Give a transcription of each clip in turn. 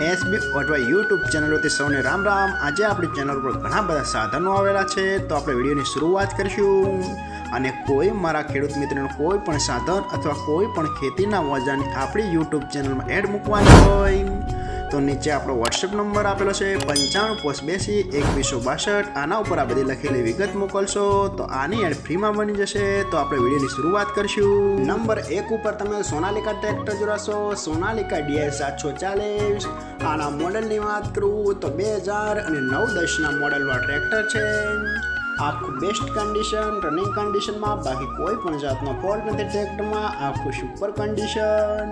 SB અથવા YouTube ચેનલોથી સૌને રામ રામ। આજે આપણી ચેનલ પર ઘણા બધા સાધનો આવેલા છે, તો આપણે વિડીયોની શરૂઆત કરીશું। અને કોઈ મારા ખેડૂત મિત્રોને કોઈ પણ સાધન અથવા કોઈ પણ ખેતીના ઓજારની આપણી યુટ્યુબ ચેનલમાં એડ મૂકવાની હોય તો નીચે આપણો વોટ્સએપ નંબર આપેલો છે 95822162। આના ઉપર આ બધી લખેલી વિગત મોકલશો તો આની એડ ફ્રીમાં બની જશે। તો આપણે વિડીયોની શરૂઆત કરીશું। નંબર 1 ઉપર તમે સોનાલિકા ટ્રેક્ટર જોડાશો, સોનાલિકા DI 740। આના મોડલની વાત કરું તો 2009-10ના મોડલનું આ ટ્રેક્ટર છે। આખું બેસ્ટ કન્ડિશન, રનિંગ કન્ડિશનમાં, બાકી કોઈ પણ જાતનો ફોલ્ટ નથી ટ્રેક્ટરમાં। આખું super condition,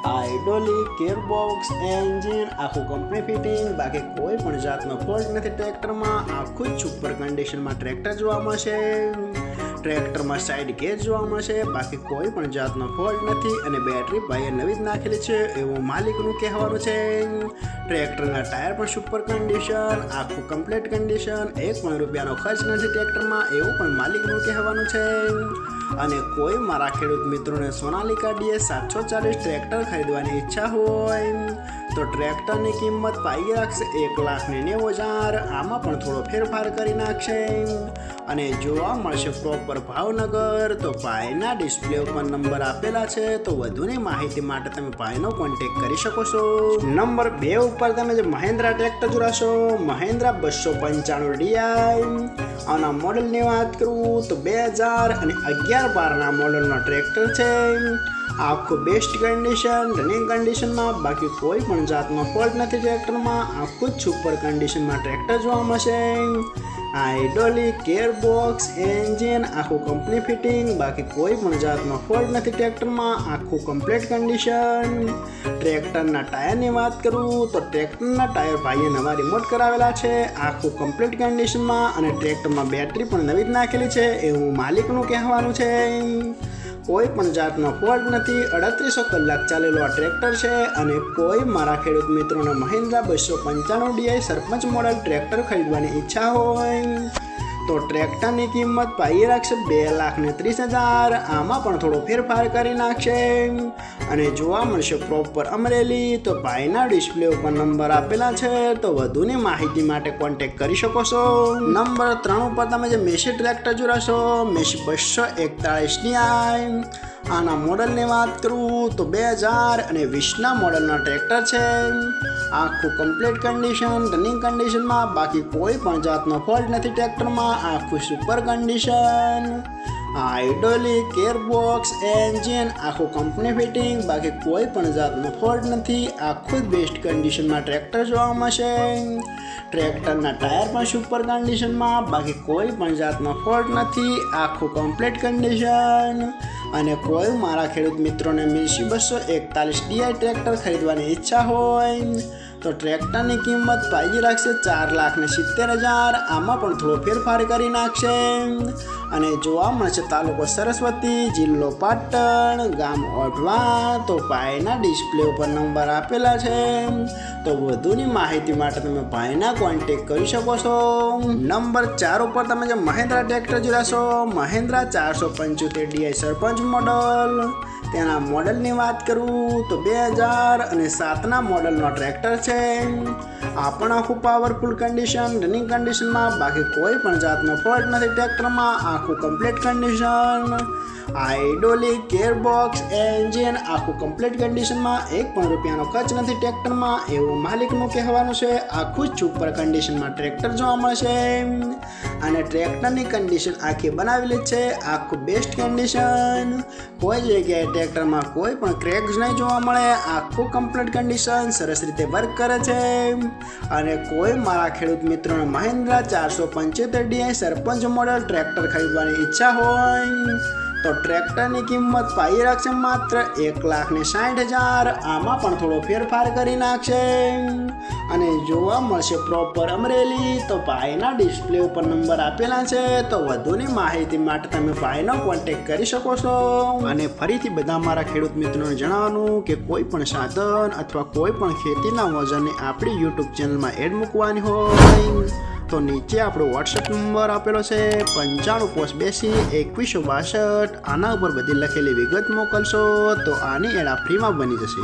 hydraulic, gearbox, engine આખું કંપની ફિટિંગ, બાકી કોઈ પણ જાતનો ફોલ્ટ નથી ટ્રેક્ટરમાં। આખું જ સુપર કન્ડિશનમાં ટ્રેક્ટર જોવા મળશે। ટ્રેક્ટરમાં સાઈડ ગેર જોવા મળશે, બાકી કોઈ પણ જાતનો ફોલ્ટ નથી। અને બેટરી ભાઈએ નવી જ નાખેલી છે એવું માલિકનું કહેવાનું છે। ટ્રેક્ટરના ટાયર પણ સુપર કન્ડિશન, આખું કમ્પ્લીટ કન્ડિશન, એક પણ રૂપિયાનો ખર્ચ નથી ટ્રેક્ટરમાં એવું પણ માલિકનું કહેવાનું છે। અને કોઈ મારા ખેડૂત મિત્રોને સોનાલિકા DI 740 ટ્રેક્ટર ખરીદવાની ઈચ્છા હોય તો ટ્રેક્ટરની કિંમત પાઈ રાખશે 1,90,000। આમાં પણ થોડો ફેરફાર કરી નાખશે અને જોવા મળશે પ્રોપર ભાવનગર। તો ભાઈના ડિસ્પ્લે ઉપર નંબર આપેલા છે, તો વધુની માહિતી માટે તમે ભાઈનો કોન્ટેક્ટ કરી શકો છો। નંબર 2 ઉપર તમે જે મહિન્દ્રા ટ્રેક્ટર જોડાશો, મહિન્દ્રા 295 DI। આના મોડલની વાત કરું તો 2011-12ના મોડલનો ટ્રેક્ટર છે। આખું બેસ્ટ કન્ડિશન, રનિંગ કન્ડિશનમાં, બાકી કોઈ પણ જાતનો ફોલ્ટ નથી ટ્રેક્ટરમાં। આખું જ સુપર કન્ડિશનમાં ટ્રેક્ટર જોવા મળશે। હાઇડ્રોલિક, ગિયરબોક્સ, એન્જિન આખું કંપની ફિટિંગ, બાકી કોઈ પણ જાતનો ફોલ્ટ નથી ટ્રેક્ટરમાં। આખું કમ્પ્લીટ કન્ડિશન। ટ્રેક્ટરના ટાયરની વાત કરું તો ટ્રેક્ટરના ટાયર ભાઈએ નવા રિમોટ કરાવેલા છે, આખું કમ્પ્લીટ કન્ડિશનમાં। અને ટ્રેક્ટરમાં બેટરી પણ નવી જ નાખેલી છે એવું માલિકનું કહેવાનું છે। કોઈ પણ જાતનો ફોલ્ટ નથી, 3800 કલાક ચાલેલો આ ટ્રેક્ટર છે। અને કોઈ મારા ખેડૂત મિત્રોને મહિન્દ્રા 295 DI સરપંચ મોડલ ટ્રેક્ટર ખરીદવાની ઈચ્છા હોય તો ટ્રેક્ટરની કિંમત પાઈ રાખશે 2,30,000। આમાં પણ થોડો ફેરફાર કરી નાખશે અને જોવા મળશે પ્રોપર અમરેલી। તો ભાઈના ડિસ્પ્લે ઉપર નંબર આપેલા છે, તો વધુની માહિતી માટે કોન્ટેક્ટ કરી શકો છો। નંબર 3 ઉપર તમે જે મેસી ટ્રેક્ટર જોડાશો, મેસી 241 DI। આના મોડલની વાત કરું તો 2020ના મોડલના ટ્રેક્ટર છે। આખું કમ્પ્લીટ કન્ડિશન, રનિંગ કન્ડિશનમાં, બાકી કોઈ પણ જાતનો ફોલ્ટ નથી ટ્રેક્ટરમાં। આખું super condition, hydraulic, gearbox, engine આખું કંપની ફિટિંગ, બાકી કોઈ પણ જાતનો ફોલ્ટ નથી। આખું જ બેસ્ટ કન્ડિશનમાં ટ્રેક્ટર જોવા મળશે। ટ્રેક્ટરના ટાયર પણ સુપર કન્ડિશનમાં, બાકી કોઈ પણ જાતનો ફોલ્ટ નથી। આખું કમ્પ્લીટ કન્ડિશન। અને કોઈ મારા ખેડૂત મિત્રોને મેસી 241 DI ટ્રેક્ટર ખરીદવાની ઈચ્છા હોય તો ટ્રેક્ટરની કિંમત પાઈ રાખશે 4,70,000। આમાં પણ થોડો ફેરફાર કરી નાખશે અને જોવા મળશે તાલુકો સરસ્વતી, જિલ્લો પાટણ, ગામ ઓઢવા। તો ભાઈના ડિસ્પ્લે ઉપર નંબર આપેલા છે, તો વધુની માહિતી માટે તમે ભાઈના કોન્ટેક્ટ કરી શકો છો। નંબર 4 ઉપર તમે જે મહિન્દ્રા ટ્રેક્ટર જોડાશો, મહિન્દ્રા 475 DI સરપંચ મોડલ। તેના મોડલની વાત કરું તો 2007ના મોડલનો ટ્રેક્ટર છે। આ પણ આખું પાવરફુલ કન્ડિશન, રનિંગ કન્ડિશનમાં, બાકી કોઈ પણ જાતનો ફોલ્ટ નથી ટ્રેક્ટરમાં। આખું complete condition, hydraulic, gearbox, engine આખું કમ્પ્લીટ કન્ડિશનમાં, એક પણ રૂપિયાનો ખર્ચ નથી ટ્રેક્ટરમાં એવું માલિકનું કહેવાનું છે। આખું જ સુપર કન્ડિશનમાં ટ્રેક્ટર જોવા મળશે અને ટ્રેક્ટરની કન્ડિશન આખી બનાવેલી છે। આખું બેસ્ટ કન્ડિશન, કોઈ જગ્યાએ ટ્રેક્ટરમાં કોઈ પણ ક્રેક્સ નહીં જોવા મળે। આખું કમ્પ્લીટ કન્ડિશન, સરસ રીતે વર્ક કરે છે। અને કોઈ મારા ખેડૂત મિત્રોને મહિન્દ્રા 475 DI સરપંચ મોડલ ટ્રેક્ટર ખરીદવાની ઈચ્છા હોય તો ટ્રેક્ટરની કિંમત પાઈ રાખશે માત્ર 1,60,000। આમાં પણ થોડો ફેરફાર કરી નાખશે અને જોવા મળશે પ્રોપર અમરેલી। તો ભાઈના ડિસ્પ્લે ઉપર નંબર આપેલા છે, તો વધુની માહિતી માટે તમે ભાઈનો કોન્ટેક્ટ કરી શકો છો। અને ફરીથી બધા મારા ખેડૂત મિત્રોને જણાવવાનું કે કોઈ પણ સાધન અથવા કોઈ પણ ખેતીના ઓજારની આપણી યુટ્યુબ ચેનલમાં એડ મૂકવાની હોય તો નીચે આપણો વોટ્સએપ નંબર આપેલો છે 95822162। આના ઉપર બધી લખેલી વિગત મોકલશો તો આની એડ ફ્રીમાં બની જશે।